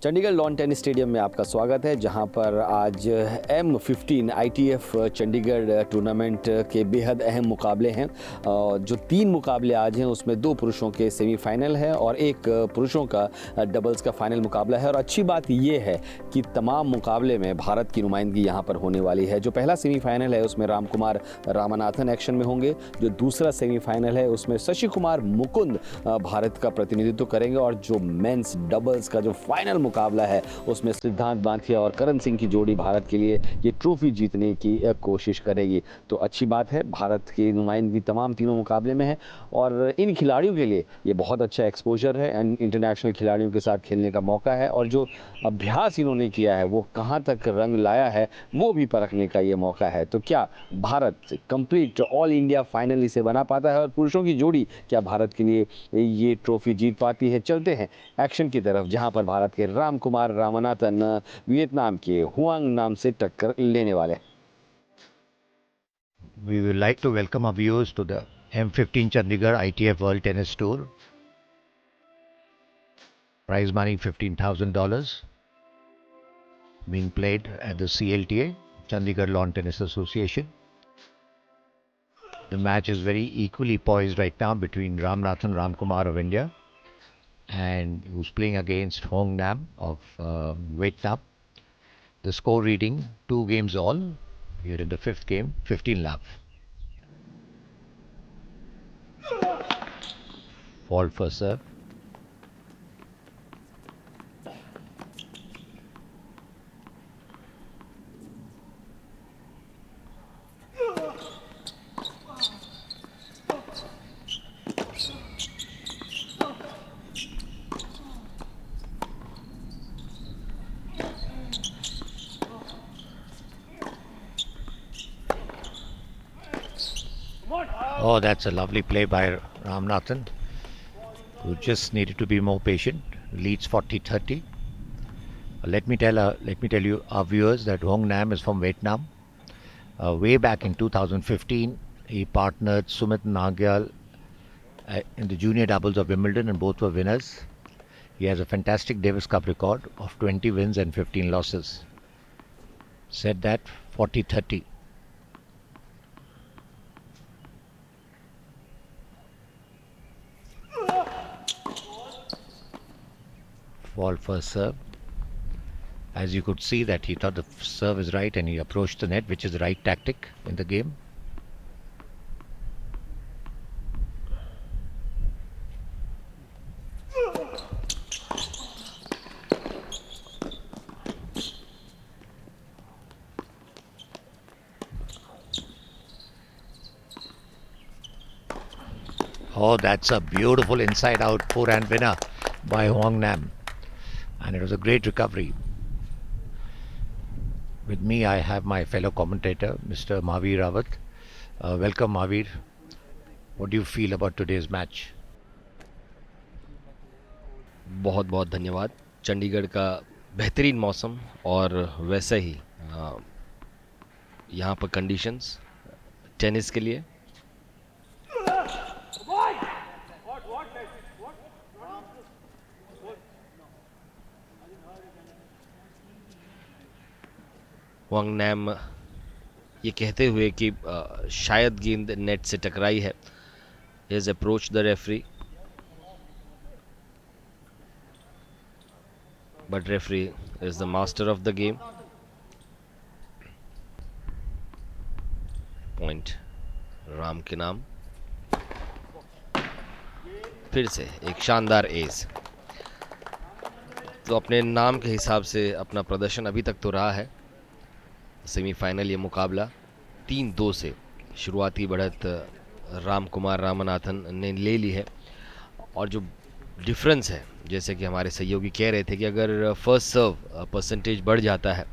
Chandigarh lawn tennis stadium में आपका स्वागत है, जहां पर आज M15 ITF चंडीगढ़ टूर्नामेंट के बेहद अहम मुकाबले हैं। जो 3 मुकाबले आज हैं उसमें 2 पुरुषों के सेमीफाइनल है और 1 पुरुषों का डबल्स का फाइनल मुकाबला है। और अच्छी बात ये है कि तमाम मुकाबले में भारत की नुमाइंदगी यहाँ पर होने वाली है। जो पहला सेमीफाइनल है उसमें रामकुमार रामनाथन एक्शन में होंगे। जो दूसरा सेमीफाइनल है उसमें शशि कुमार मुकुंद भारत का प्रतिनिधित्व करेंगे। और जो मेंस डबल्स का जो फाइनल मुकाबला है उसमें सिद्धांत बांथिया और करण सिंह की जोड़ी भारत के लिए ये ट्रॉफी जीतने की कोशिश करेगी। तो अच्छी बात है, भारत की नुमाइंदगी तमाम तीनों मुकाबले में है और इन खिलाड़ियों के लिए ये बहुत अच्छा एक्सपोजर है एंड इंटरनेशनल खिलाड़ियों के साथ खेलने का मौका है। और जो अभ्यास इन्होंने किया है वो कहाँ तक रंग लाया है वो भी परखने का ये मौका है। तो क्या Bharat complete all India final इसे बना पाता है और पुरुषों की जोड़ी क्या भारत के लिए ये ट्रॉफी जीत पाती है? चलते हैं एक्शन की तरफ, जहां पर भारत के रामकुमार रामनाथन वियतनाम के हुआंग नाम से टक्कर लेने वाले। We would like to welcome our viewers to the M15 Chandigarh ITF World Tennis Tour. Prize money $15,000 being played at the CLTA, Chandigarh Lawn Tennis Association. The match is very equally poised right now between Ramnathan Ramkumar of India and who's playing against Hong Nam of Vietnam. The score reading 2 games all. Here in the 5th game, 15 love. Fault for serve. Oh, that's a lovely play by Ramnathan, who just needed to be more patient. Leads 40-30. Let me tell you, our viewers, that Hong Nam is from Vietnam. Way back in 2015, he partnered Sumit Nagyal in the junior doubles of Wimbledon, and both were winners. He has a fantastic Davis Cup record of 20 wins and 15 losses. Said that 40-30. Fault first serve. As you could see that he thought the serve is right and he approached the net, which is the right tactic in the game. Oh, that's a beautiful inside out forehand winner by Huang Nam. And it was a great recovery. With me, I have my fellow commentator, Mr. Mahavir Rawat. Welcome, Mahavir. What do you feel about today's match? बहुत बहुत धन्यवाद। चंडीगढ़ का बेहतरीन मौसम और वैसे ही यहाँ पर कंडीशंस टेनिस के लिए हुआंग नैम ये कहते हुए कि शायद गेंद नेट से टकराई है, has approach the referee, but referee is the master of the game. Point Ram के नाम। फिर से एक शानदार एस। तो अपने नाम के हिसाब से अपना प्रदर्शन अभी तक तो रहा है। सेमीफाइनल ये मुकाबला 3-2 से शुरुआती बढ़त रामकुमार रामनाथन ने ले ली है। और जो डिफरेंस है, जैसे कि हमारे सहयोगी कह रहे थे कि अगर फर्स्ट सर्व परसेंटेज बढ़ जाता है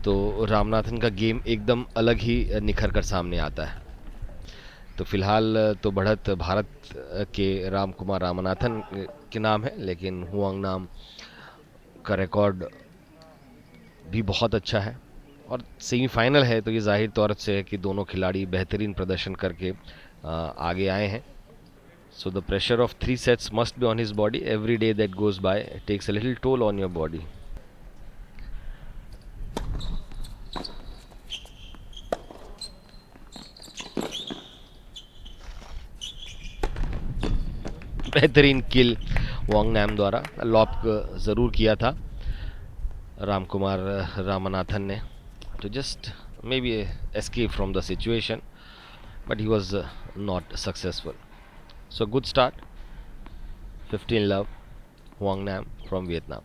तो रामनाथन का गेम एकदम अलग ही निखर कर सामने आता है। तो फिलहाल तो बढ़त भारत के रामकुमार रामनाथन के नाम है, लेकिन हुआंग नाम का रिकॉर्ड भी बहुत अच्छा है और सेमीफाइनल है तो ये जाहिर तौर से है कि दोनों खिलाड़ी बेहतरीन प्रदर्शन करके आगे आए हैं। So the pressure of 3 sets must be on his body. Every day that goes by takes a little toll on your body. बेहतरीन किल वांग नैम द्वारा, लॉक ज़रूर किया था रामकुमार रामनाथन ने to just maybe escape from the situation, but he was not successful. So good start, 15 love, Huang Nam from Vietnam.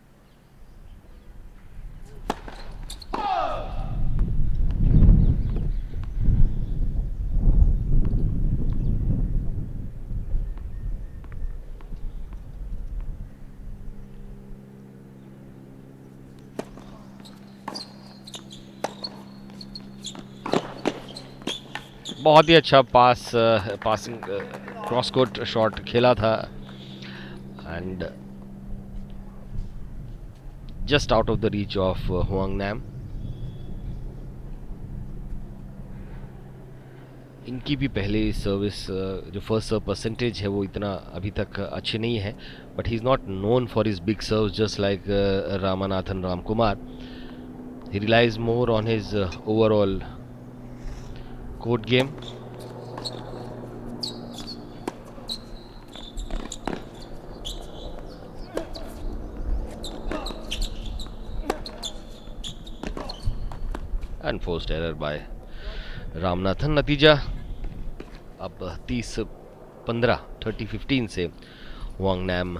बहुत ही अच्छा passing cross court shot खेला था and just out of the reach of Hoang Nam. इनकी भी पहले service जो first serve percentage है वो इतना अभी तक अच्छी नहीं है, but he is not known for his big serve just like Ramanathan Ramkumar. He relies more on his overall court game. Unforced error by Ramanathan. नतीजा अब 30-15 30-15 से वांग नैम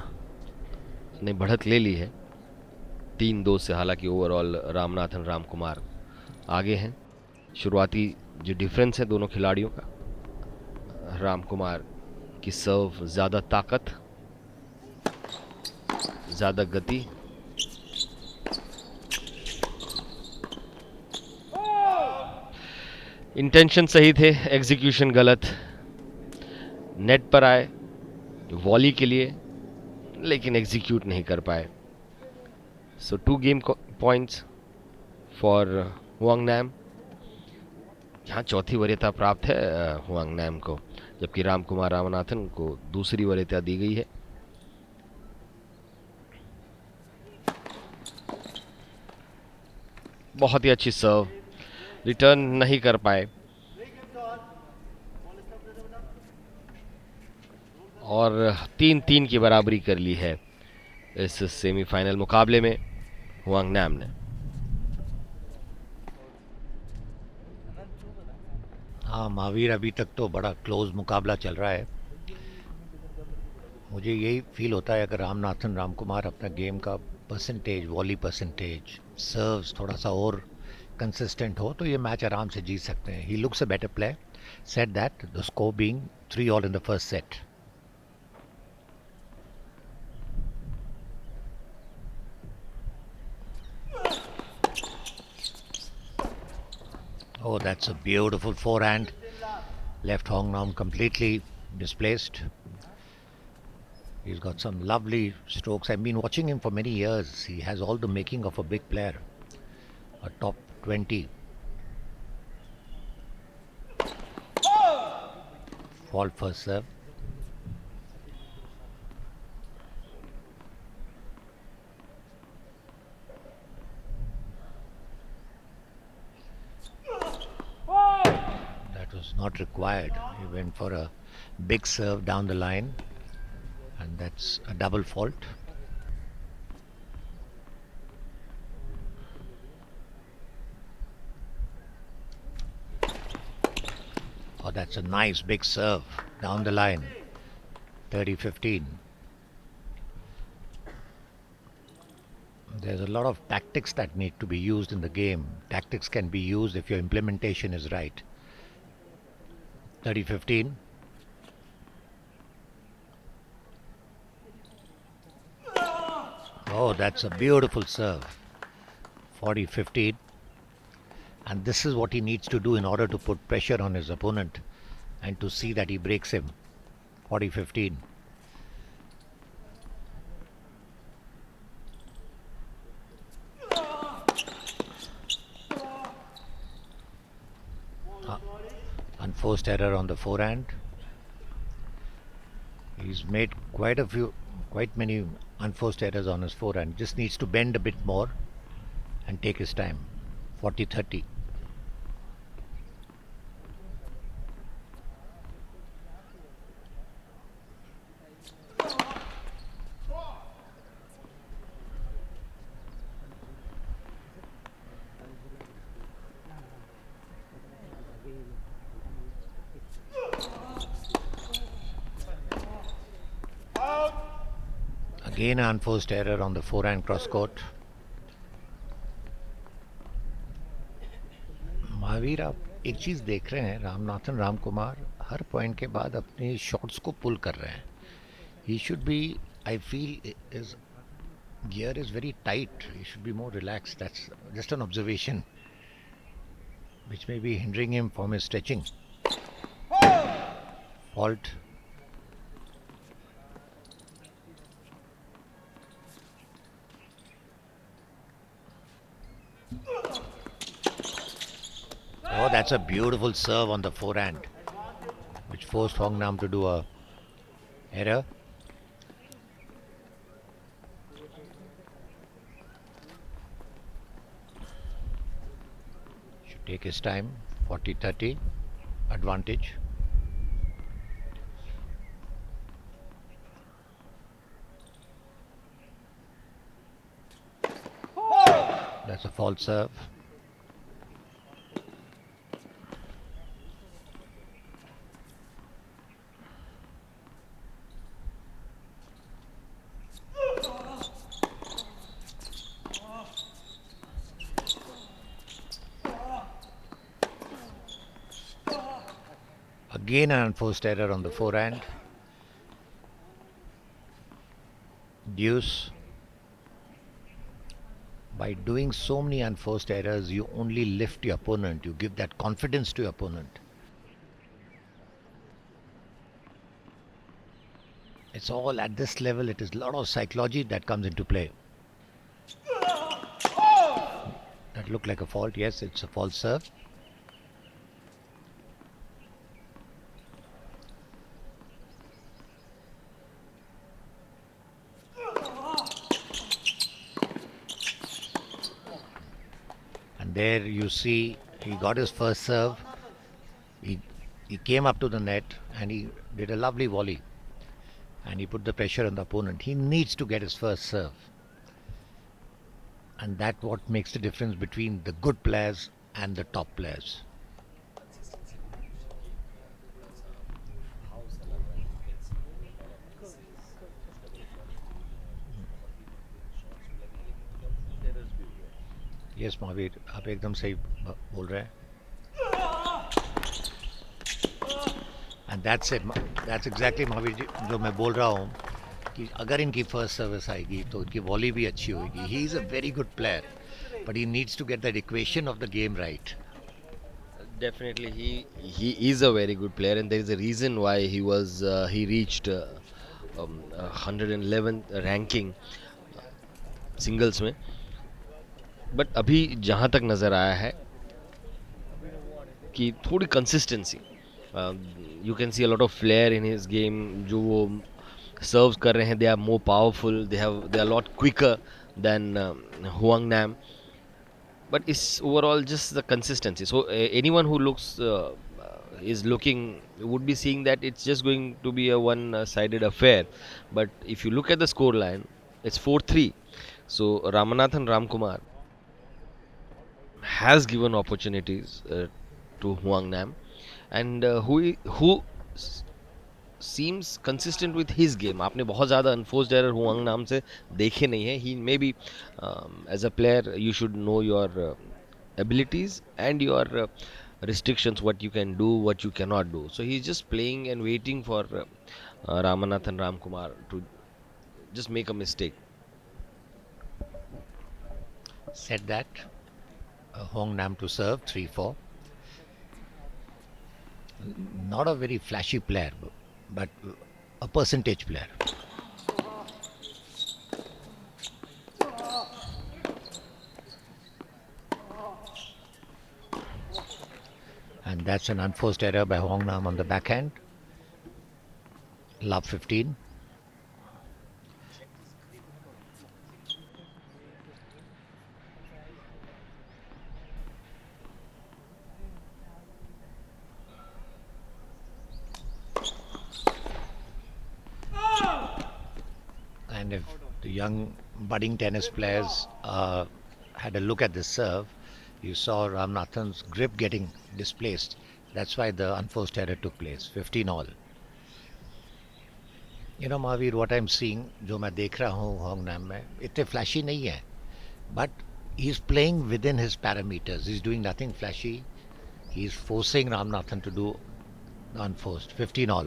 ने बढ़त ले ली है. 3-2 से हालांकि ओवरऑल रामनाथन रामकुमार आगे हैं. शुरुआती जो डिफरेंस है दोनों खिलाड़ियों का, रामकुमार की सर्व ज़्यादा ताकत, ज़्यादा गति. इंटेंशन सही थे, एग्जीक्यूशन गलत. नेट पर आए वॉली के लिए, लेकिन एग्जीक्यूट नहीं कर पाए. So 2 game points for Hoang Nam. यहाँ चौथी वरीयता प्राप्त है हुआंग नैम को, जबकि रामकुमार रामनाथन को दूसरी वरीयता दी गई है. बहुत ही अच्छी सर्व, रिटर्न नहीं कर पाए और 3-3 की बराबरी कर ली है इस सेमीफाइनल मुकाबले में हुआंग नैम ने. हाँ महावीर, अभी तक तो बड़ा क्लोज मुकाबला चल रहा है. मुझे यही फील होता है अगर रामनाथन रामकुमार अपना गेम का परसेंटेज, वॉली परसेंटेज, सर्व्स थोड़ा सा और कंसिस्टेंट हो तो ये मैच आराम से जीत सकते हैं. He looks a better player. Set that the score being 3-all in the first set. Oh, that's a beautiful forehand. Left Hong Nam completely displaced. He's got some lovely strokes. I've been watching him for many years. He has all the making of a big player, a top 20. Fault first serve. That was not required. He went for a big serve down the line, and that's a double fault. Oh, that's a nice big serve down the line. 30-15. There's a lot of tactics that need to be used in the game. Tactics can be used if your implementation is right. 30-15. Oh, that's a beautiful serve. 40-15. And this is what he needs to do in order to put pressure on his opponent and to see that he breaks him. 40-15. Unforced error on the forehand. He's made quite many unforced errors on his forehand. Just needs to bend a bit more and take his time. 40-30. Again an unforced error on the forehand cross court. Mahavir, आप एक चीज़ देख रहे हैं, रामनाथन रामकुमार हर point के बाद अपने shots को पुल कर रहे हैं. He should be, I feel is gear is very tight. He should be more relaxed. That's just an observation which may be hindering him from his stretching. Fault. Oh, that's a beautiful serve on the forehand, which forced Hong Nam to do a error. Should take his time. 40-30 advantage. That's a false serve. Again an unforced error on the forehand. Deuce. By doing so many unforced errors, you only lift your opponent. You give that confidence to your opponent. It's all at this level. It is a lot of psychology that comes into play. That looked like a fault. Yes, it's a false serve. And there you see he got his first serve. He came up to the net and he did a lovely volley. And he put the pressure on the opponent. He needs to get his first serve. And that's what makes the difference between the good players and the top players. Yes, Mahavir, आप एकदम सही बोल रहे हैं. And that's it. That's exactly Mahavir ji जो मैं बोल रहा हूँ कि अगर इनकी फर्स्ट सर्विस आएगी तो इनकी वॉली भी अच्छी होगी. He is a very good player, but he needs to get that equation of the game right. Definitely, he is a very good player, and there is a reason why he reached 111th ranking singles में. बट अभी जहाँ तक नज़र आया है कि थोड़ी consistency, you can see a lot of flair in his game. जो वो सर्व्स कर रहे हैं, they are more powerful, they are lot quicker than Hoang Nam. but it's overall just the consistency. So anyone who is looking would be seeing that it's just going to be a one-sided affair. But if you look at the score line, it's 4-3. So Ramanathan Ramkumar has given opportunities to Huang Nam, and who seems consistent with his game. आपने बहुत ज़्यादा unforced error Huang नाम से देखे नहीं है. He maybe as a player you should know your abilities and your restrictions, what you can do, what you cannot do. So he's just playing and waiting for Ramanathan Ramkumar to just make a mistake. Said that Hong Nam to serve 3-4. Not a very flashy player, but a percentage player. And that's an unforced error by Hong Nam on the backhand. Love 15. And if the young budding tennis players had a look at this serve, you saw Ramanathan's grip getting displaced. That's why the unforced error took place. 15 all. You know, Mahavir, what I'm seeing, जो मैं देख रहा हूँ Hong नाम में, इतने flashy नहीं है, but he's playing within his parameters. He's doing nothing flashy. He's forcing Ramnathan to do the unforced. 15 all.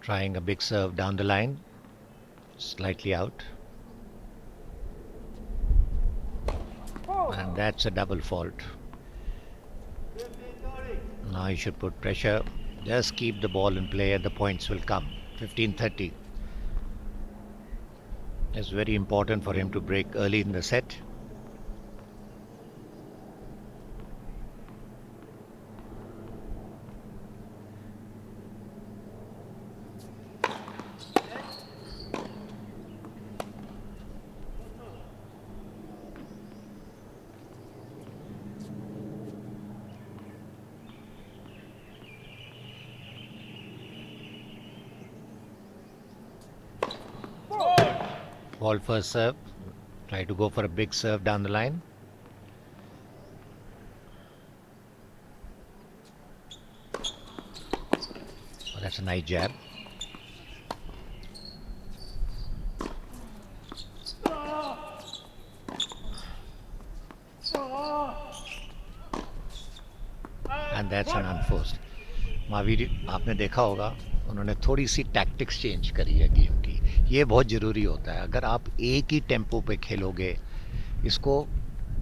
Trying a big serve down the line, slightly out. And that's a double fault. Now you should put pressure. Just keep the ball in play and the points will come. 15-30. It's very important for him to break early in the set. Ball first serve. Try to go for a big serve down the line. Oh, that's a nice jab. And that's an unforced. Mahavir आपने देखा होगा उन्होंने थोड़ी सी tactics change करी है game की. ये बहुत ज़रूरी होता है. अगर आप एक ही टेम्पो पे खेलोगे, इसको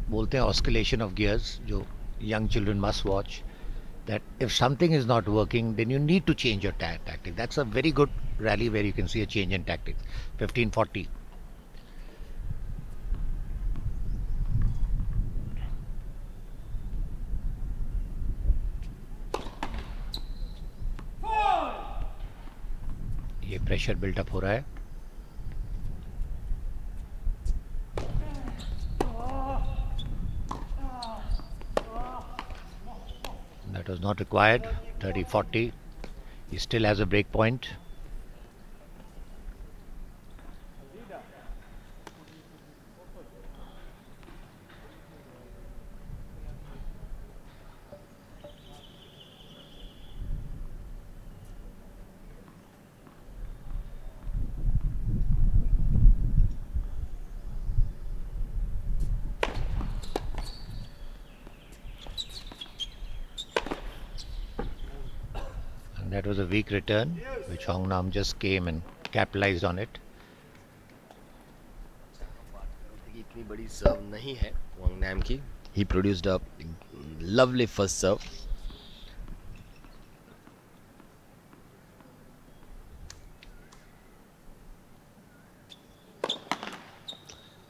बोलते हैं ऑस्किलेशन ऑफ गियर्स, जो young children must watch. That if something is not working, then you need to change your tactic. That's a very good rally where you can see a change in tactics. 15-40. ये pressure built up हो रहा है. That was not required. 30-40. He still has a break point. That was a weak return, which Hong Nam just came and capitalized on it. इतनी बड़ी सर्व नहीं है वांग NAM की. He produced a lovely first serve.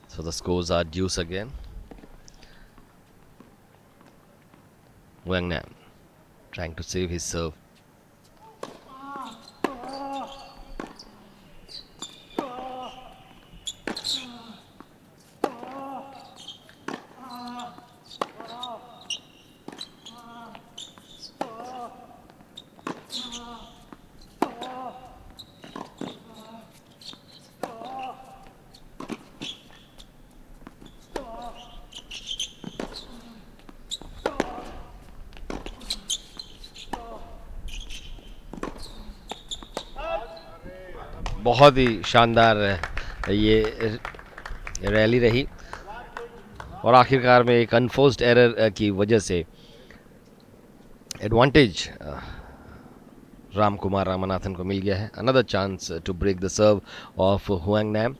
So the scores are deuce again. Wang Nam trying to save his serve. बहुत ही शानदार ये rally रही और आखिरकार में एक अनफोर्स्ड एरर की वजह से एडवांटेज रामकुमार रामनाथन को मिल गया है. Another chance to break the serve of Hoang Nam.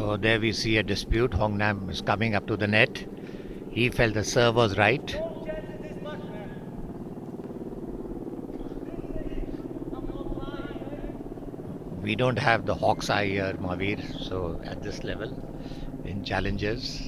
Oh, there we see a dispute. Hong Nam is coming up to the net. He felt the serve was right. We don't have the hawk's eye here, Mahavir. So at this level, in challenges,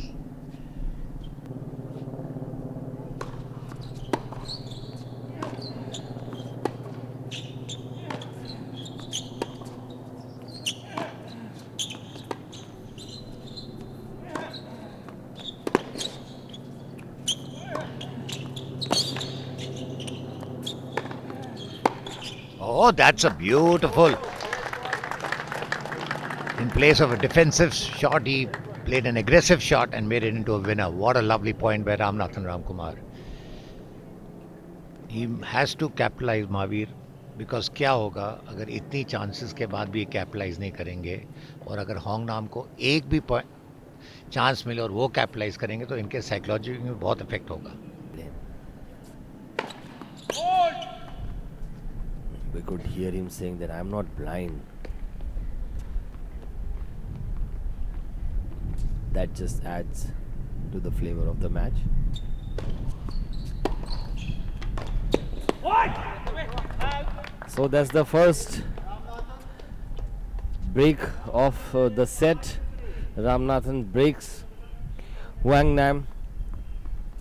oh, that's a beautiful. In place of a defensive shot, he played an aggressive shot and made it into a winner. What a lovely point by Ramanathan Ramkumar. He has to capitalize, Mahavir, because क्या होगा अगर इतनी chances के बाद भी capitalise नहीं करेंगे और अगर होंग नाम को एक भी चांस मिले और वो कैपिटलाइज करेंगे तो इनके साइकोलॉजी में बहुत इफेक्ट होगा. We could hear him saying that I'm not blind. That just adds to the flavor of the match. So that's the first break of the set. Ramanathan breaks Huang Nam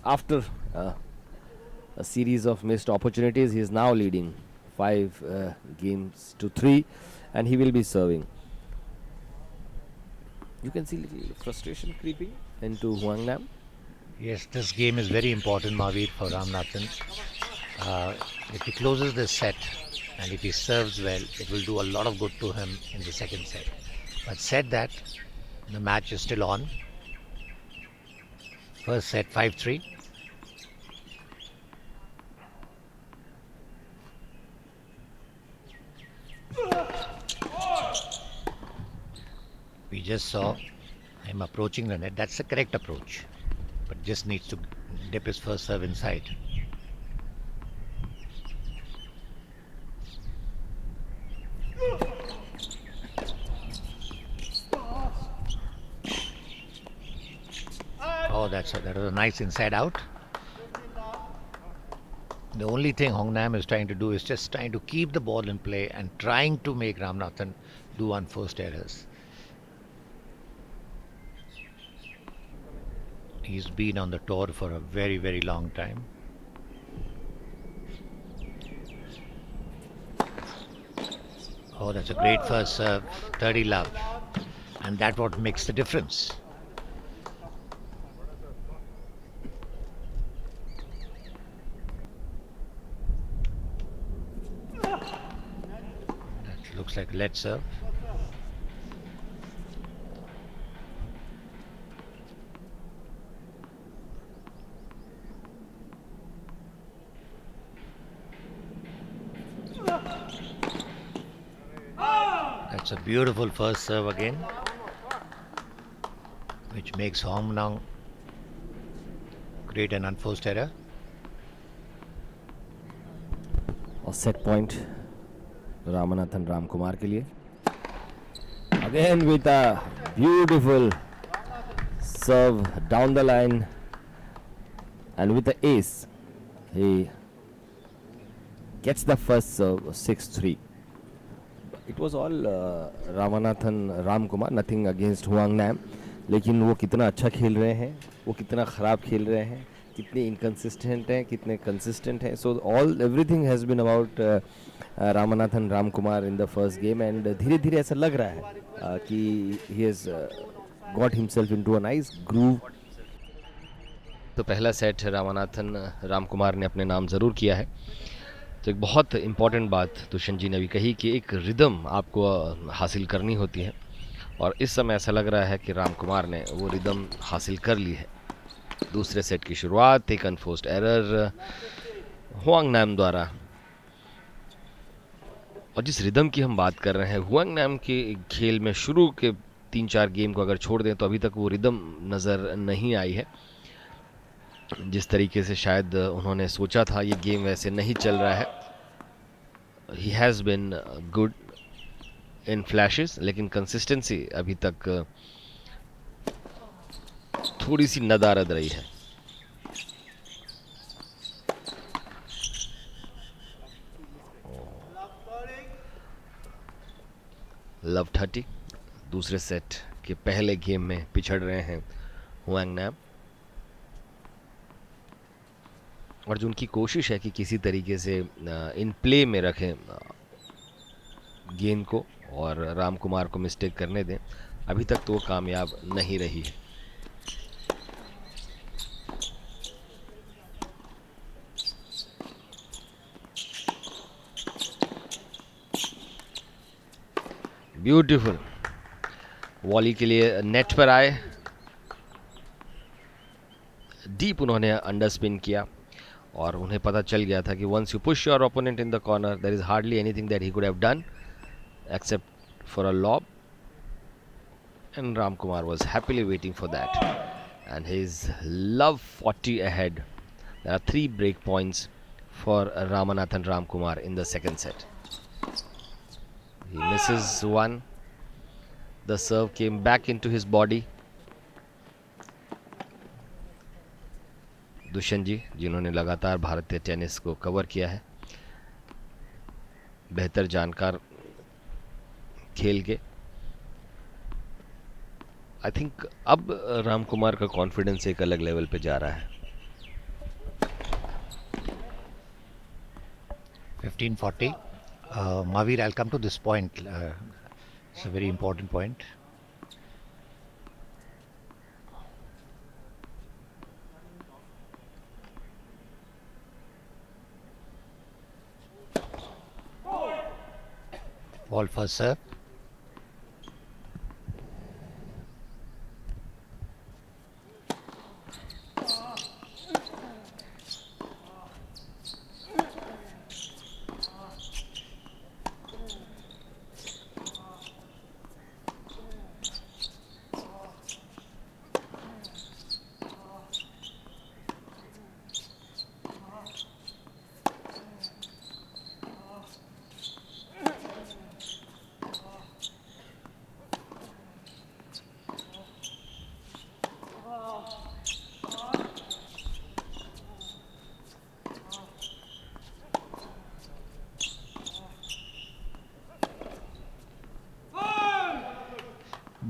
after a series of missed opportunities. He is now leading 5 games to 3, and he will be serving. You can see little frustration creeping into Huang Nam. Yes, this game is very important, Mahavir, for Ramanathan. If he closes this set and if he serves well, it will do a lot of good to him in the second set. But said that, the match is still on. First set 5-3. We just saw him approaching the net. That's the correct approach. But just needs to dip his first serve inside. Oh, that was a nice inside out. The only thing Hong Nam is trying to do is just trying to keep the ball in play and trying to make Ramanathan do unforced errors. He's been on the tour for a very, very long time. Oh, that's a great first serve. 30 love. And that's what makes the difference. That looks like a let serve. That's a beautiful first serve again, which makes Hong Nam create an unforced error. और set point Ramanathan Ramkumar के लिए. Again with a beautiful serve down the line and with the ace, he gets the first serve 6-3. It was all Ramanathan Ramkumar, nothing against Huang Nam. लेकिन वो कितना अच्छा खेल रहे हैं, वो कितना ख़राब खेल रहे हैं, कितने इनकन्सिस्टेंट हैं, कितने कंसिस्टेंट हैं. So everything has been about Ramanathan Ramkumar in the first game. And धीरे धीरे ऐसा लग रहा है कि he has got himself into a nice groove. तो पहला सेट रामनाथन रामकुमार ने अपने नाम ज़रूर किया है. तो एक बहुत इम्पॉर्टेंट बात दुष्यंत जी ने भी कही कि एक रिदम आपको हासिल करनी होती है, और इस समय ऐसा लग रहा है कि रामकुमार ने वो रिदम हासिल कर ली है. दूसरे सेट की शुरुआत एक अनफोर्स्ड एरर हुआंग नाम द्वारा. और जिस रिदम की हम बात कर रहे हैं, हुआंग नाम के खेल में शुरू के 3-4 गेम को अगर छोड़ दें तो अभी तक वो रिदम नज़र नहीं आई है. जिस तरीके से शायद उन्होंने सोचा था ये गेम वैसे नहीं चल रहा है. He has been good in flashes, लेकिन कंसिस्टेंसी अभी तक थोड़ी सी नदारद रही है. लव 30 दूसरे सेट के पहले गेम में पिछड़ रहे हैं हुआंग नाम, और जो उनकी कोशिश है कि किसी तरीके से इन प्ले में रखें गेंद को और रामकुमार को मिस्टेक करने दें, अभी तक तो वो कामयाब नहीं रही है. ब्यूटीफुल वॉली के लिए नेट पर आए, डीप उन्होंने अंडर स्पिन किया और उन्हें पता चल गया था कि once you push your opponent in the corner there is hardly anything that he could have done except for a lob, and Ramkumar was happily waiting for that, and his love 40 ahead. There are 3 break points for Ramanathan Ramkumar in the second set. He misses one. The serve came back into his body. Dushyant ji, जिन्होंने लगातार भारतीय tennis को cover किया है, बेहतर जानकार खेल के, आई थिंक अब राम कुमार का कॉन्फिडेंस एक अलग लेवल पे जा रहा है. 1540. Maveer, I'll come to this point. It's a very important point. Ball first serve.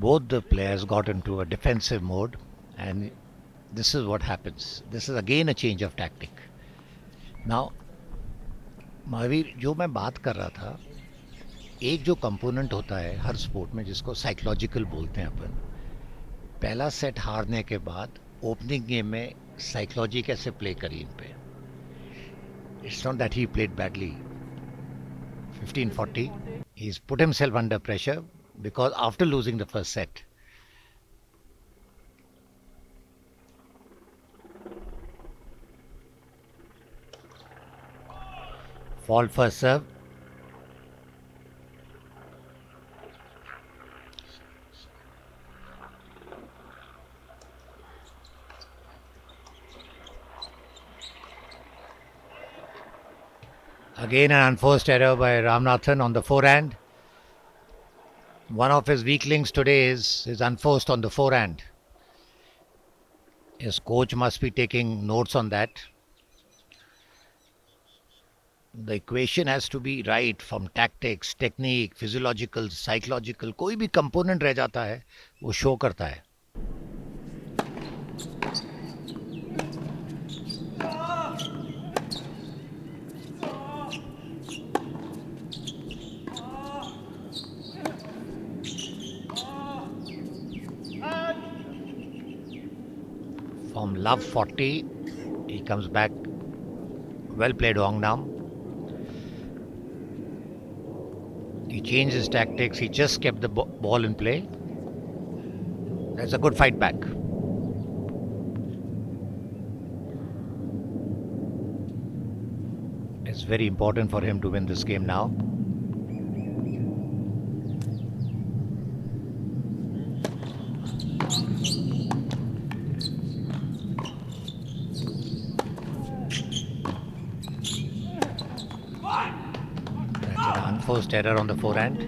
Both the players got into a defensive mode, and this is what happens. This is again a change of tactic. Now, Mahavir, जो मैं बात कर रहा था, एक जो component होता है हर स्पोर्ट में जिसको साइकोलॉजिकल बोलते हैं अपन, पहला सेट हारने के बाद ओपनिंग गेम में साइकोलॉजी कैसे प्ले करी इन पे. It's not that he played badly. 1540, he's put himself under pressure because after losing the first set, fall first serve. Again an unforced error by Ramanathan on the forehand. One of his weak links today is unforced on the forehand. His coach must be taking notes on that. The equation has to be right from tactics, technique, physiological, psychological. कोई भी component रह जाता है वो show करता है. From love 40, he comes back. Well played, Hong Nam. He changed his tactics. He just kept the ball in play. That's a good fight back. It's very important for him to win this game now. Unforced error on the forehand.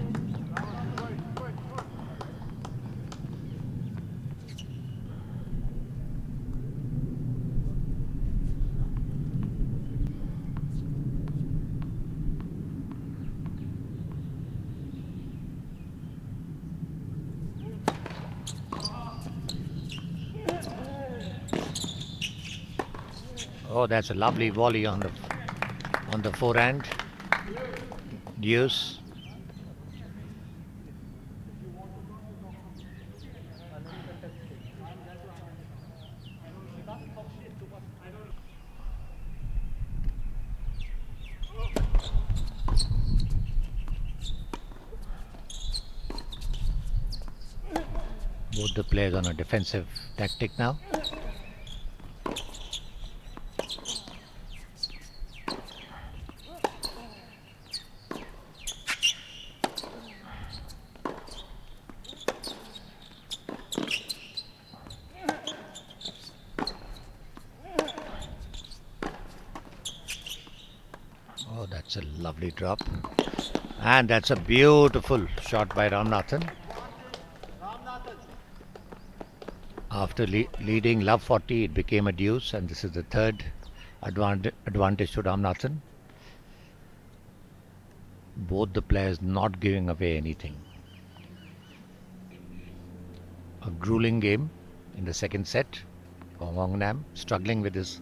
Oh, that's a lovely volley on the forehand. Deuce. Both the players on a defensive tactic now. Oh, that's a lovely drop. And that's a beautiful shot by Ramanathan. After leading love 40, it became a deuce, and this is the third advantage to Ramanathan. Both the players not giving away anything. A grueling game in the second set for Hong Nam, struggling with his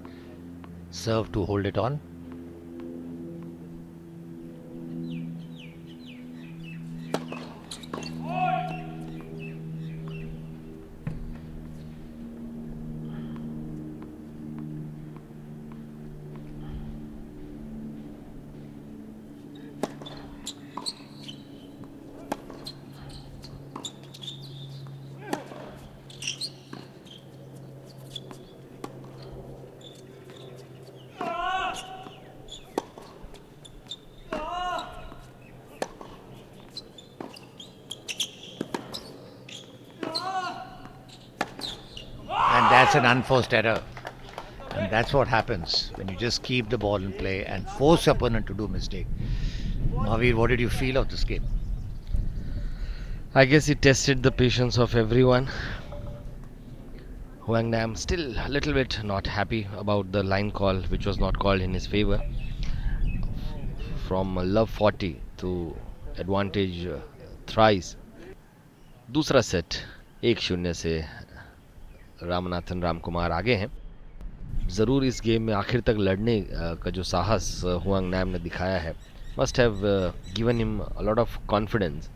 serve to hold it on. That's an unforced error, and that's what happens when you just keep the ball in play and force your opponent to do mistake. Mahavir, what did you feel of this game? I guess it tested the patience of everyone. Huang Nam still a little bit not happy about the line call, which was not called in his favor. From love 40 to advantage thrice. दूसरा set 1-0 से रामनाथन रामकुमार आगे हैं. ज़रूर इस game में आखिर तक लड़ने का जो साहस हुआंग नैम ने दिखाया है must have given him a lot of confidence.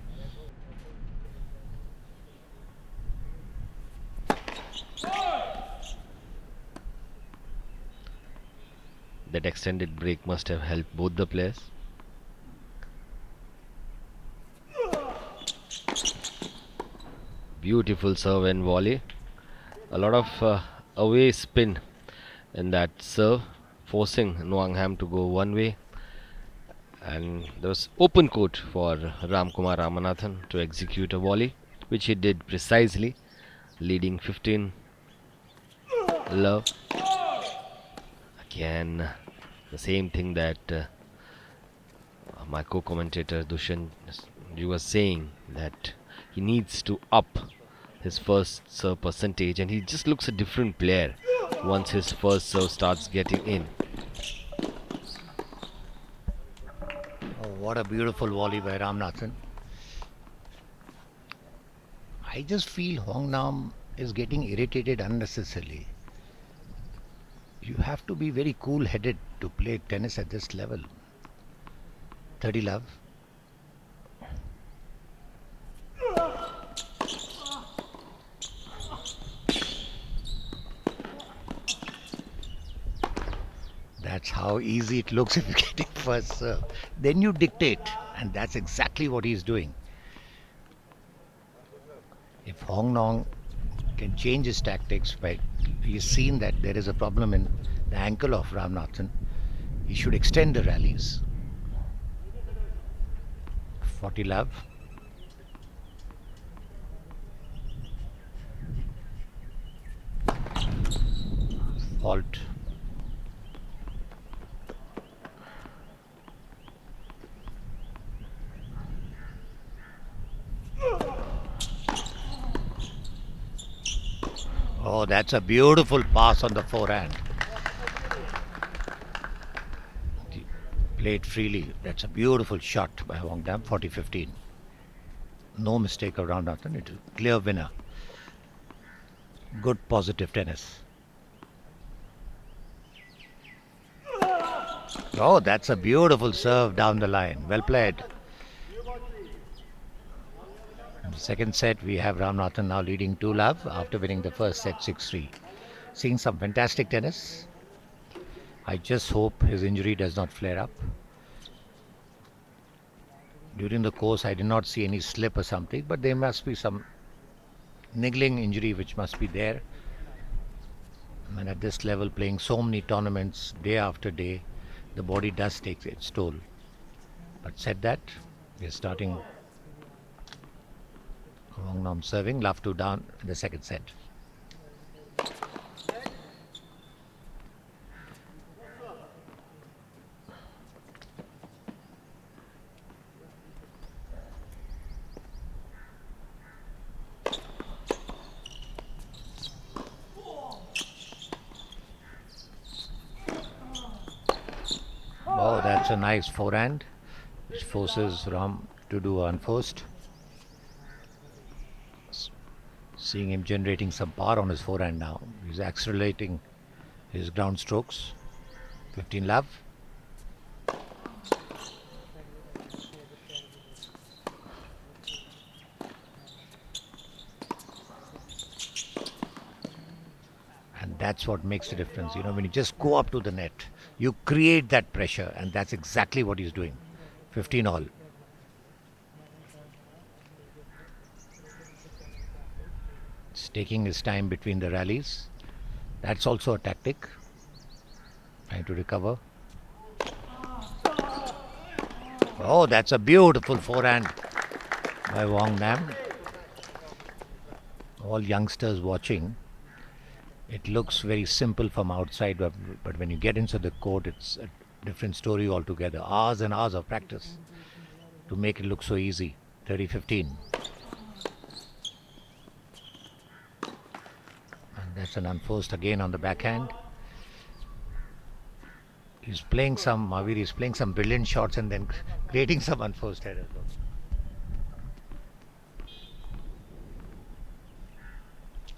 That extended break must have helped both the players. Beautiful serve and volley. A lot of away spin in that serve, forcing Nguyen Ham to go one way. And there was open court for Ramkumar Ramanathan to execute a volley, which he did precisely, leading 15 love. Again, the same thing that my co-commentator Dushan, you were saying, that he needs to up his first serve percentage, and he just looks a different player once his first serve starts getting in. Oh, what a beautiful volley by Ramanathan. I just feel Hong Nam is getting irritated unnecessarily. You have to be very cool-headed to play tennis at this level. 30 love. That's how easy it looks if you get it first serve. Then you dictate, and that's exactly what he's doing. If Hong Nam can change his tactics by, he's seen that there is a problem in the ankle of Ramanathan, he should extend the rallies. 40 love. Fault. Oh, that's a beautiful pass on the forehand. Played freely. That's a beautiful shot by Hong Nam, 40-15. No mistake around Ramanathan. It's a clear winner. Good positive tennis. Oh, that's a beautiful serve down the line. Well played. In the second set, we have Ramanathan now leading 2-love after winning the first set 6-3. Seeing some fantastic tennis. I just hope his injury does not flare up. During the course, I did not see any slip or something, but there must be some niggling injury which must be there. And at this level, playing so many tournaments day after day, the body does take its toll. But said that, we're starting Wang Nam serving, love to down in the second set. Oh, that's a nice forehand, which forces Ram to do unforced. Seeing him generating some power on his forehand now. He's accelerating his ground strokes. 15 love. And that's what makes the difference. You know, when you just go up to the net, you create that pressure, and that's exactly what he's doing. 15 all. It's taking his time between the rallies. That's also a tactic. Trying to recover. Oh, that's a beautiful forehand by Wang Nam. All youngsters watching. It looks very simple from outside, but when you get into the court, it's a different story altogether. Hours and hours of practice to make it look so easy. 30-15. And that's an unforced again on the backhand. He's playing some, Mahavir is playing some brilliant shots and then creating some unforced errors.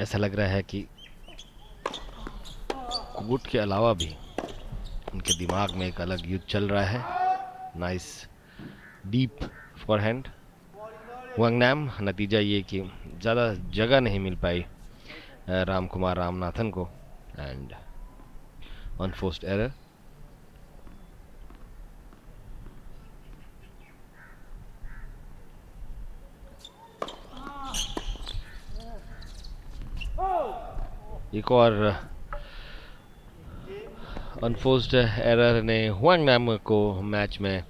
ऐसा लग रहा है कि court के अलावा भी उनके दिमाग में एक अलग युद्ध चल रहा है. नाइस डीप फॉरहैंड वंग नाम. नतीजा ये कि ज़्यादा जगह नहीं मिल पाई रामकुमार रामनाथन को एंड अनफोर्स्ड एरर. एक और अनफोर्स्ड एरर ने हुआंग नाम को मैच में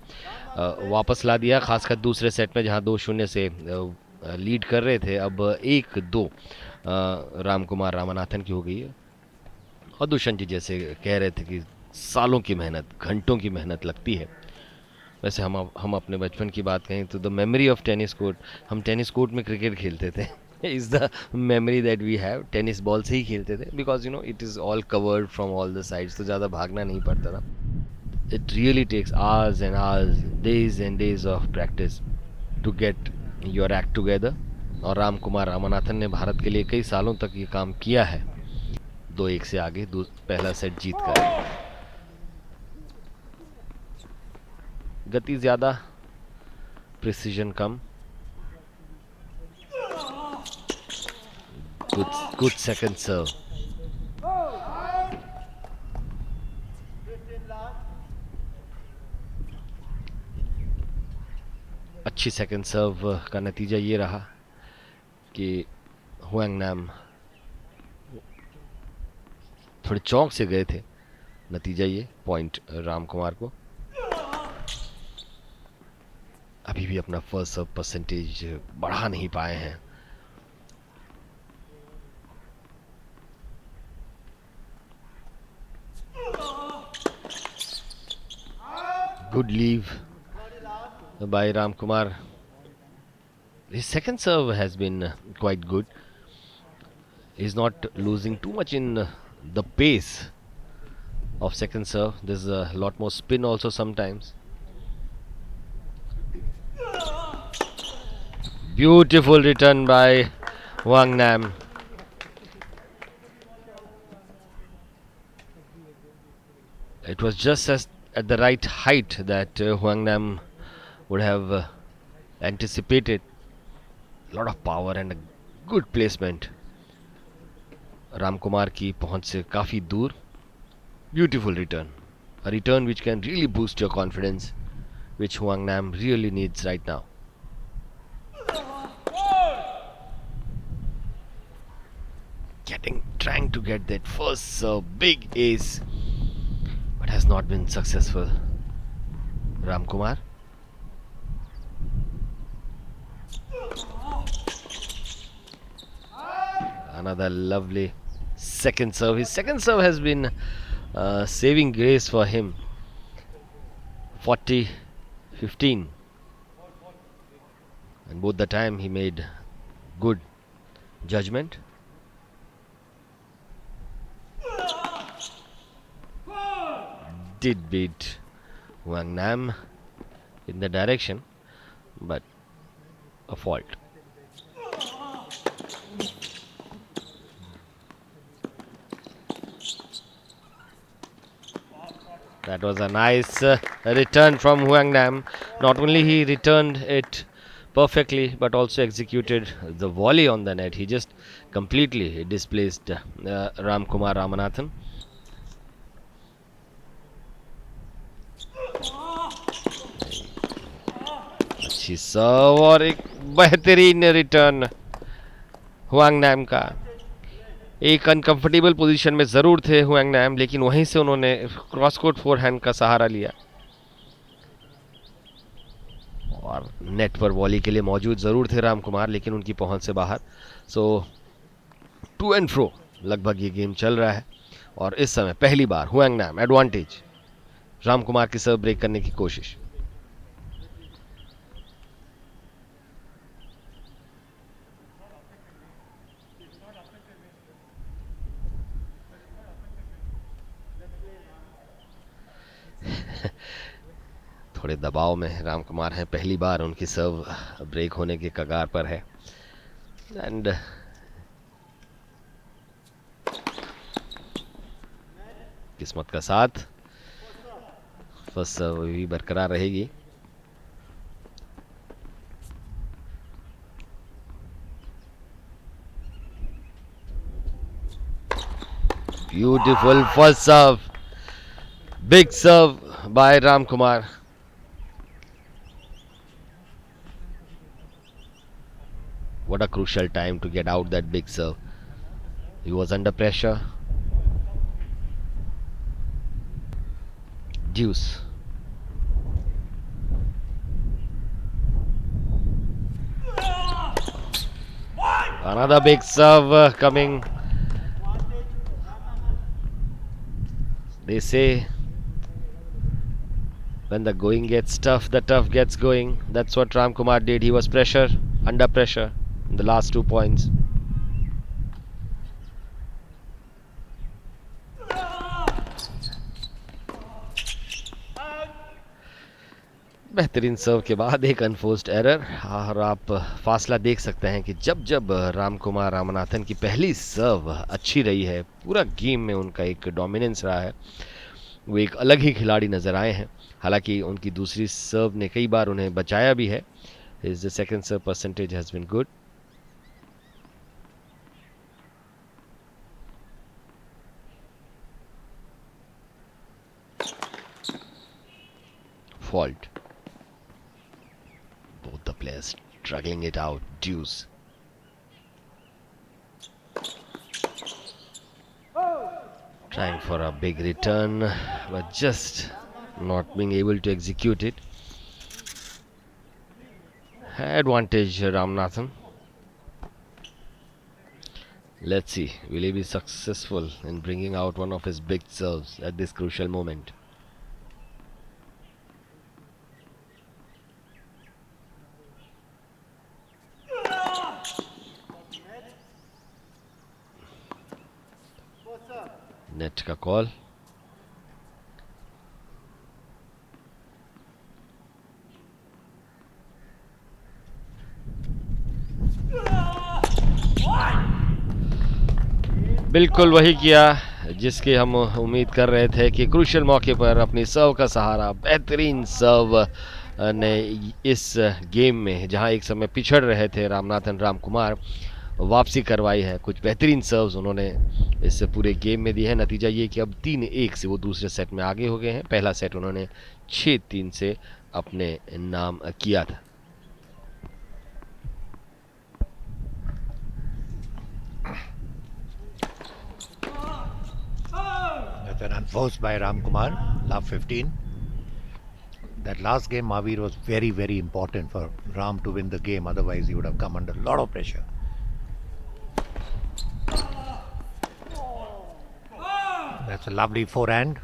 वापस ला दिया, खासकर दूसरे सेट में जहां 2-0 से लीड कर रहे थे. अब 1-2 रामकुमार रामनाथन की हो गई है. और दुष्यंत जी जैसे कह रहे थे कि सालों की मेहनत, घंटों की मेहनत लगती है. वैसे हम अपने बचपन की बात कहें तो the memory of tennis court, हम टेनिस कोर्ट में क्रिकेट खेलते थे. is the memory that we have. Tennis ball से ही खेलते थे because you know it is all covered from all the sides, तो ज़्यादा भागना नहीं पड़ता था. It really takes hours and hours, days and days of practice to get your act together. और रामकुमार रामनाथन ने भारत के लिए कई सालों तक ये काम किया है. 2-1 से आगे पहला सेट जीत कर. गति ज़्यादा, प्रिसीजन कम. Good second serve. अच्छी सेकंड सर्व का नतीजा ये रहा कि हुआंग नाम थोड़े चौंक से गए थे. नतीजा ये पॉइंट रामकुमार को. अभी भी अपना फर्स्ट सर्व परसेंटेज बढ़ा नहीं पाए हैं. Good leave by Ramkumar. His second serve has been quite good. He's not losing too much in the pace of second serve. There's a lot more spin also sometimes. Beautiful return by Wang Nam. It was just at the right height that Huang Nam would have anticipated. A lot of power and a good placement. Ramkumar की पहुंच से काफ़ी दूर. Beautiful return. A return which can really boost your confidence, which Huang Nam really needs right now. trying to get that first big ace, but has not been successful. Ramkumar. Another lovely second serve. His second serve has been saving grace for him. 40-15, and both the time he made good judgment. Did beat Wang Nam in the direction, but a fault. That was a nice return from Wang Nam. Not only he returned it perfectly, but also executed the volley on the net. He just completely displaced Ramkumar Ramanathan. अच्छी सर्व और एक बेहतरीन return Huang नाम का. एक uncomfortable position में ज़रूर थे हुआंग नाम, लेकिन वहीं से उन्होंने क्रॉस कोर्ट फोरहैंड का सहारा लिया और नेट पर वॉली के लिए मौजूद ज़रूर थे रामकुमार, लेकिन उनकी पहुंच से बाहर. सो टू एंड फ्रो लगभग ये गेम चल रहा है और इस समय पहली बार हुआंग नाम एडवांटेज. रामकुमार की सर्व ब्रेक करने की कोशिश. थोड़े दबाव में रामकुमार हैं. पहली बार उनकी सर्व ब्रेक होने के कगार पर है. एंड किस्मत का साथ फर्स्ट सर्व भी बरकरार रहेगी. Beautiful first serve, big serve by Ramkumar. What a crucial time to get out that big serve. He was under pressure. Deuce. Another big serve coming. They say when the going gets tough, the tough gets going. That's what Ramkumar did. He was under pressure in the last 2 points. बेहतरीन सर्व के बाद एक unforced error. और आप फासला देख सकते हैं कि जब जब रामकुमार रामनाथन की पहली सर्व अच्छी रही है, पूरा गेम में उनका एक डोमिनेंस रहा है, वो एक अलग ही खिलाड़ी नज़र आए हैं. हालांकि उनकी दूसरी सर्व ने कई बार उन्हें बचाया भी है. His second serve percentage has been good. Fault. Both the players struggling it out. Deuce. Trying for a big return, but just not being able to execute it. Advantage Ramanathan. Let's see, will he be successful in bringing out one of his big serves at this crucial moment? Net का call. बिल्कुल वही किया जिसकी हम उम्मीद कर रहे थे कि क्रूशियल मौके पर अपनी सर्व का सहारा, बेहतरीन सर्व ने इस गेम में जहां एक समय पिछड़ रहे थे रामनाथन रामकुमार, वापसी करवाई है. कुछ बेहतरीन सर्व्स उन्होंने इस पूरे गेम में दी है. नतीजा ये कि अब 3-1 से वो दूसरे सेट में आगे हो गए हैं. पहला सेट उन्होंने 6-3 से अपने नाम किया था. That's an unforced by Ram Kumar, love 15. That last game, Mahavir, was very, very important for Ram to win the game. Otherwise, he would have come under a lot of pressure. That's a lovely forehand.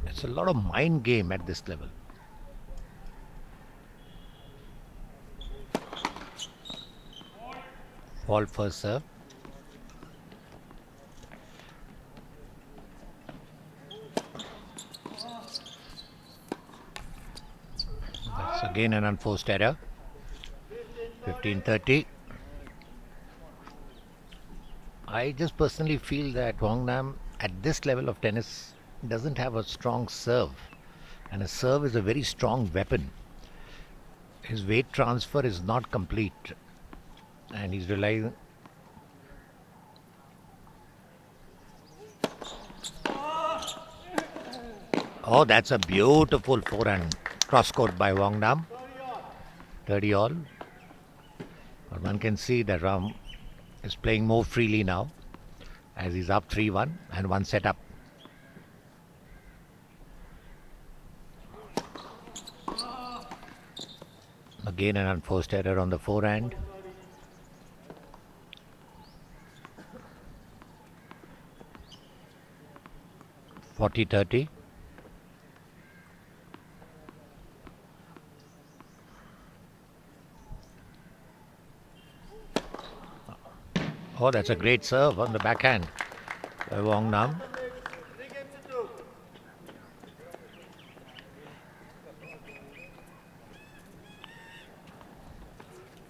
It's a lot of mind game at this level. Fault first serve. That's again an unforced error. 15-30. I just personally feel that Wang Nam at this level of tennis doesn't have a strong serve, and a serve is a very strong weapon. His weight transfer is not complete, and he's relying. Oh, that's a beautiful forehand cross court by Wang Nam. 30 all. But one can see that Ram is playing more freely now as he's up 3-1 and one set up. Again an unforced error on the forehand. (40-30). Oh, that's a great serve on the backhand by Wang Nam.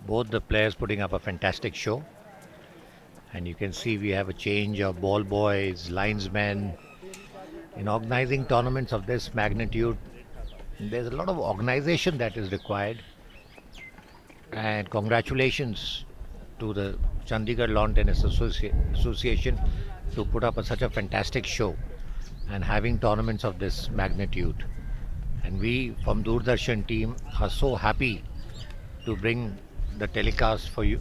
Both the players putting up a fantastic show. And you can see we have a change of ball boys, linesmen. In organizing tournaments of this magnitude, there's a lot of organization that is required. And congratulations to the Chandigarh Lawn Tennis Association to put up such a fantastic show and having tournaments of this magnitude. And we from Doordarshan team are so happy to bring the telecast for you,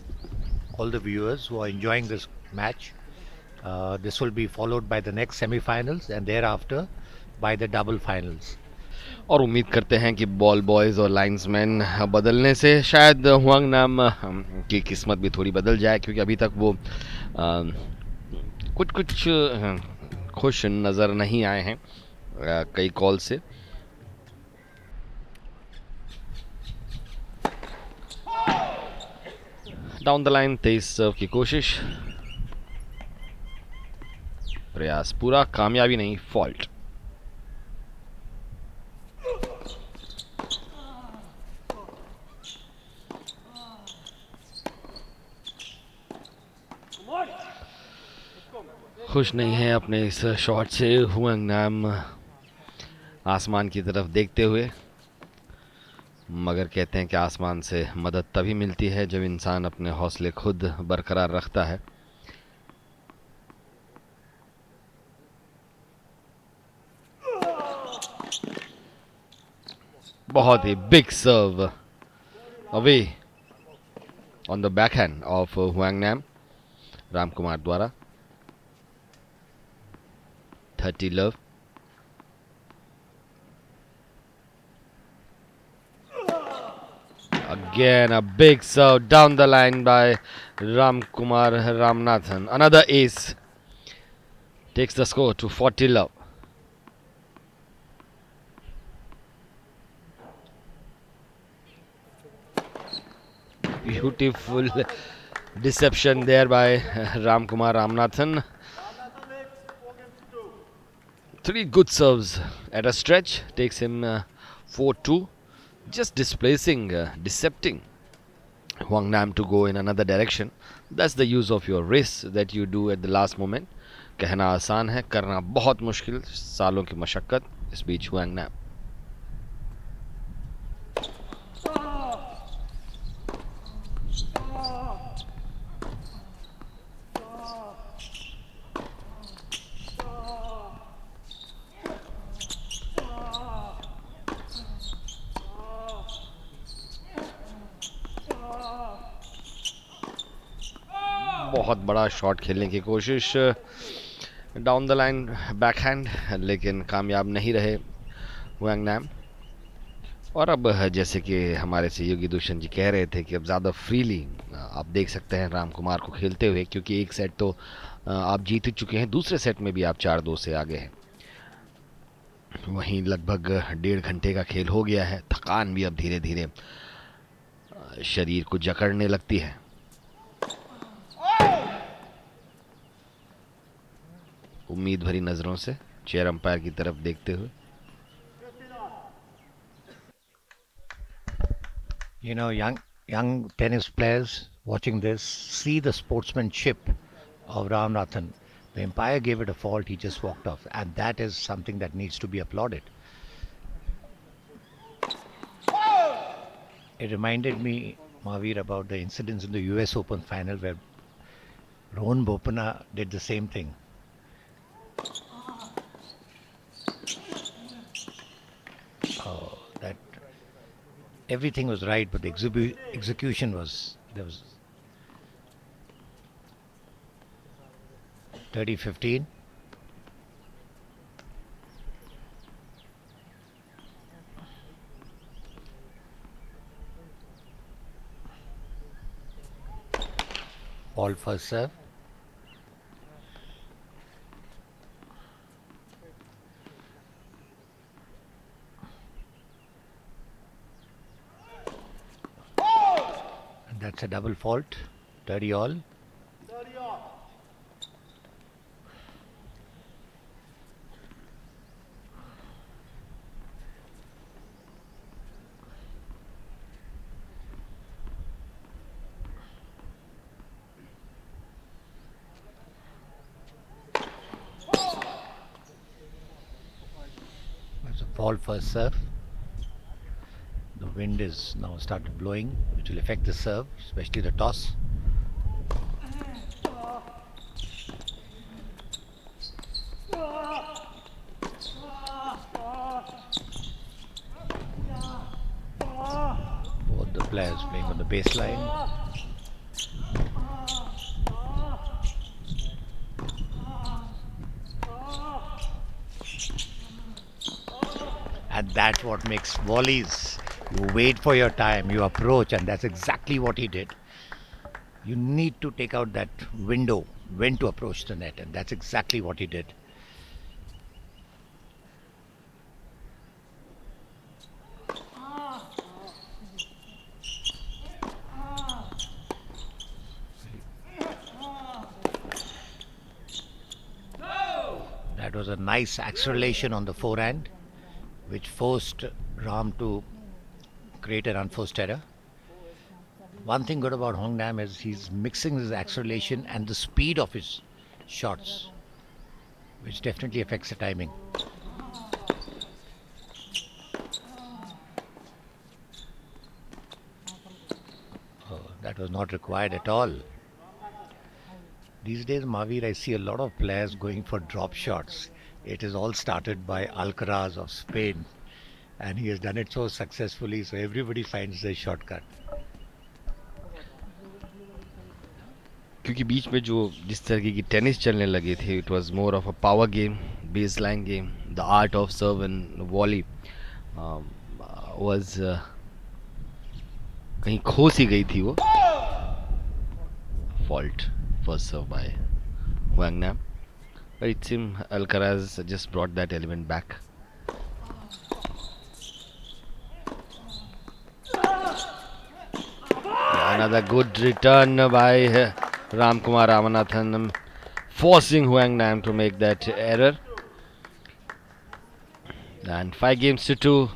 all the viewers who are enjoying this match. This will be followed by the next semi-finals and thereafter by the double finals. और उम्मीद करते हैं कि ball boys और लाइंसमैन बदलने से शायद Huang नाम की किस्मत भी थोड़ी बदल जाए, क्योंकि अभी तक वो कुछ खुश नज़र नहीं आए हैं कई कॉल से. डाउन द लाइन 23 सर्व की कोशिश, प्रयास पूरा, कामयाबी नहीं, फॉल्ट. खुश नहीं है अपने इस शॉट से हुआंग नाम आसमान की तरफ देखते हुए, मगर कहते हैं कि आसमान से मदद तभी मिलती है जब इंसान अपने हौसले खुद बरकरार रखता है. बहुत ही big serve away on the backhand of Huang Nam, Ram Kumar द्वारा. 30 love. Again a big serve down the line by Ram Kumar Ramanathan. Another ace takes the score to 40 love. Beautiful deception there by Ram Kumar Ramanathan. 3 good serves at a stretch takes him 4-2. Just displacing, decepting Huang Nam to go in another direction. That's the use of your wrist that you do at the last moment. कहना आसान है, करना बहुत मुश्किल, सालों की मशक्कत. इस बीच हुआंग नाम बहुत बड़ा शॉट खेलने की कोशिश, डाउन द लाइन बैकहैंड, लेकिन कामयाब नहीं रहे वांग नैम। और अब जैसे कि हमारे सहयोगी दुष्यंत जी कह रहे थे कि अब ज़्यादा फ्रीली आप देख सकते हैं राम कुमार को खेलते हुए, क्योंकि एक सेट तो आप जीत चुके हैं, दूसरे सेट में भी आप 4-2 से आगे हैं। वहीं लगभग 1.5 घंटे का खेल हो गया है, थकान भी अब धीरे धीरे शरीर को जकड़ने लगती है। उम्मीद भरी नजरों से चेयर अंपायर की तरफ देखते हुए। You know, young tennis players watching this see the sportsmanship of Ramanathan. The umpire gave it a fault, he just walked off, and that is something that needs to be applauded. It reminded me, Mahavir, about the incidents in the US Open final where Rohan Bopanna did the same thing. Oh, that everything was right, but the execution was, there was 30-15. All first serve. And that's a double fault. 30 all. That's a fall first serve. The wind is now started blowing, which will affect the serve, especially the toss. Both the players playing on the baseline. And that's what makes volleys. You wait for your time, you approach, and that's exactly what he did. You need to take out that window when to approach the net, and that's exactly what he did. That was a nice acceleration on the forehand, which forced Ram to create an unforced error. One thing good about Hong Nam is he's mixing his acceleration and the speed of his shots, which definitely affects the timing. Oh, that was not required at all. These days, Mahavir, I see a lot of players going for drop shots. It is all started by Alcaraz of Spain, and he has done it so successfully, so everybody finds the shortcut. क्योंकि बीच में जो जिस तरीके की tennis चलने लगी थी, it was more of a power game, baseline game, the art of serve and volley was कहीं खो सी गई थी वो। Fault first serve by Hoang Nam, but it seem Alcaraz just brought that element back. Another good return by Ramkumar Ramanathan, forcing Huang Nam to make that error. And 5-2,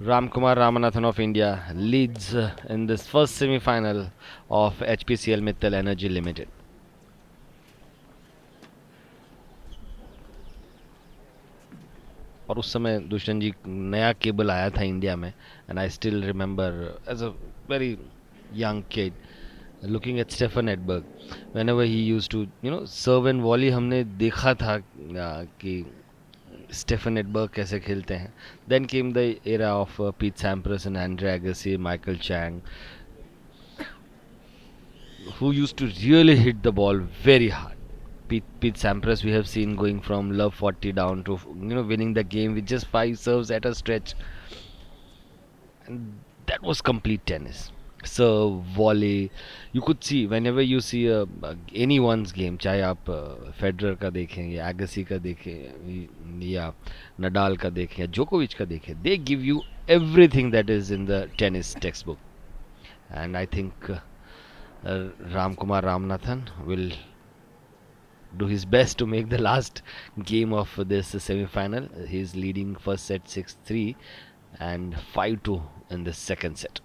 Ramkumar Ramanathan of India leads in this first semi-final of HPCL Mittal Energy Limited. और उस समय दुष्यंत जी नया cable आया था India में, and I still remember as a very young kid looking at Stefan Edberg whenever he used to serve and volley. हमने देखा था कि Stefan Edberg कैसे खेलते हैं. Then came the era of Pete Sampras and Andre Agassi, Michael Chang. who used to really hit the ball very hard. Pete Sampras we have seen going from love 40 down to winning the game with just 5 serves at a stretch, and that was complete tennis. Serve, volley, you could see whenever you see anyone's game, चाहे आप Federer का देखें या एगसी का देखें या Nadal का देखें या जोकोविच का देखें, they give you everything that is in the tennis textbook. And I think Ramkumar Ramanathan will do his best to make the last game of this semi-final. He's leading first set 6-3 and 5-2 in the second set.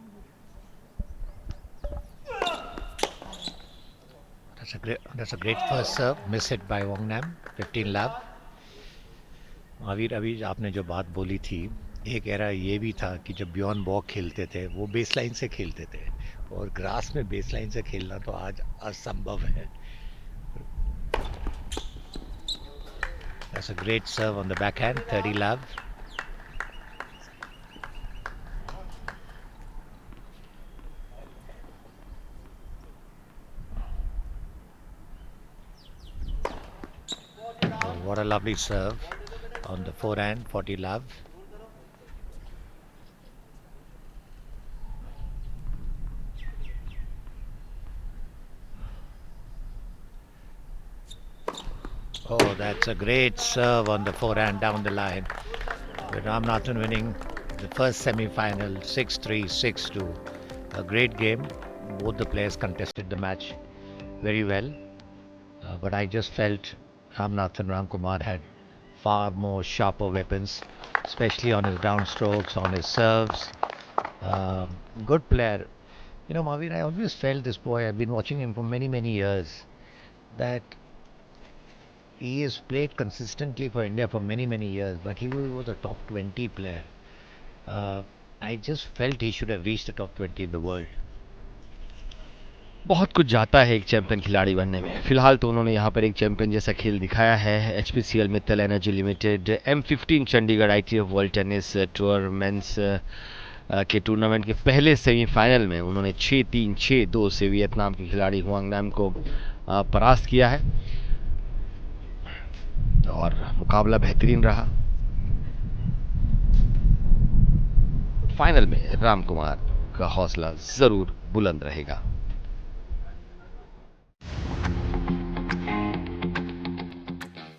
That's a great first serve, miss hit by Wong Nam, 15 love. अभी आपने जो बात बोली थी, एक era ये भी था कि जब बियॉन्ड बॉक खेलते थे वो बेसलाइन से खेलते थे, और ग्रास में बेसलाइन से खेलना तो आज असंभव है. That's a great serve on the backhand, 30 love. Oh, what a lovely serve on the forehand, 40 love. Oh, that's a great serve on the forehand down the line. With Ramanathan winning the first semi-final 6-3, 6-2. A great game. Both the players contested the match very well. But I just felt Ramanathan Ramkumar had far more sharper weapons, especially on his downstrokes, on his serves. Good player. You know, Mahavir, I always felt this boy, I've been watching him for many, many years, that he has played consistently for India for many, many years, but he was a top 20 player. I just felt he should have reached the top 20 in the world. बहुत कुछ जाता है एक champion खिलाड़ी बनने में. फिलहाल तो उन्होंने यहाँ पर एक चैंपियन जैसा खेल दिखाया है. HPCL Mittal Energy Limited M15 Chandigarh ITF World Tennis Tour Men's के टूर्नामेंट के पहले सेमीफाइनल में उन्होंने 6-3, 6-2 से वियतनाम के खिलाड़ी हुआंग नाम को परास्त किया है और मुकाबला बेहतरीन रहा. फाइनल में रामकुमार का हौसला जरूर बुलंद रहेगा.